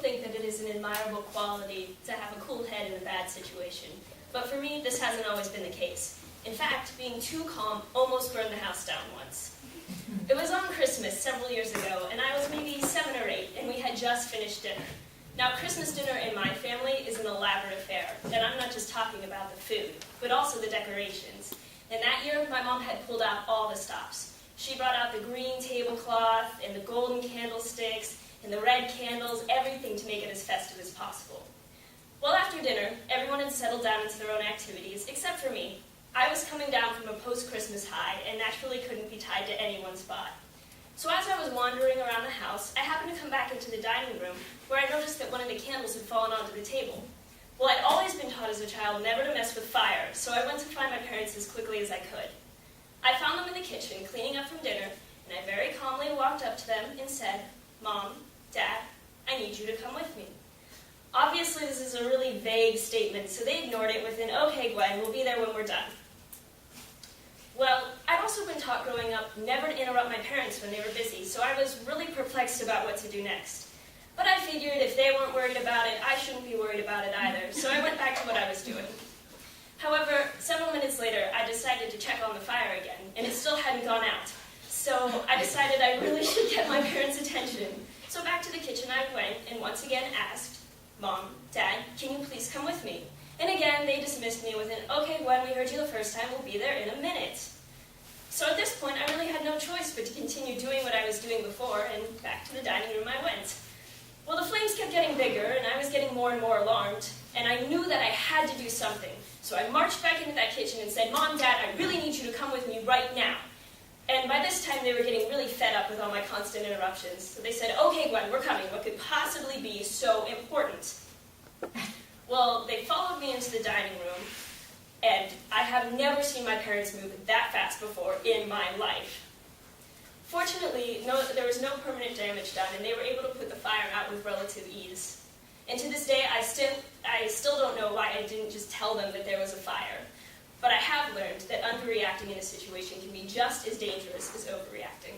think that it is an admirable quality to have a cool head in a bad situation, but for me, this hasn't always been the case. In fact, being too calm almost burned the house down once. It was on Christmas several years ago, and I was maybe 7 or 8, and we had just finished dinner. Now, Christmas dinner in my family is an elaborate affair, and I'm not just talking about the food, but also the decorations. And that year, my mom had pulled out all the stops. She brought out the green tablecloth, and the golden candlesticks, and the red candles, everything to make it as festive as possible. Well, after dinner, everyone had settled down into their own activities, except for me. I was coming down from a post-Christmas high, and naturally couldn't be tied to any one spot. So as I was wandering around the house, I happened to come back into the dining room, where I noticed that one of the candles had fallen onto the table. Well, I'd always been taught as a child never to mess with fire, so I went to find my parents as quickly as I could. I found them in the kitchen, cleaning up from dinner, and I very calmly walked up to them and said, "Mom, Dad, I need you to come with me." Obviously, this is a really vague statement, so they ignored it with an, "Okay, Gwen, we'll be there when we're done." Well, I'd also been taught growing up never to interrupt my parents when they were busy, so I was really perplexed about what to do next. But I figured if they weren't worried about it, I shouldn't be worried about it either, so I went back to what I was doing. However, several minutes later, I decided to check on the fire again, and it still hadn't gone out. So I decided I really should get my parents' attention. So back to the kitchen I went, and once again asked, "Mom, Dad, can you please come with me?" And again, they dismissed me with an, "Okay, Gwen, we heard you the first time, we'll be there in a minute." So at this point, I really had no choice but to continue doing what I was doing before, and back to the dining room I went. Well, the flames kept getting bigger, and I was getting more and more alarmed, and I knew that I had to do something. So I marched back into that kitchen and said, "Mom, Dad, I really need you to come with me right now." And by this time, they were getting really fed up with all my constant interruptions. So they said, "Okay, Gwen, we're coming. What could possibly be so important?" Well, they followed me into the dining room, and I have never seen my parents move that fast before in my life. Fortunately, there was no permanent damage done, and they were able to put the fire out with relative ease. And to this day, I still don't know why I didn't just tell them that there was a fire. But I have learned that underreacting in a situation can be just as dangerous as overreacting.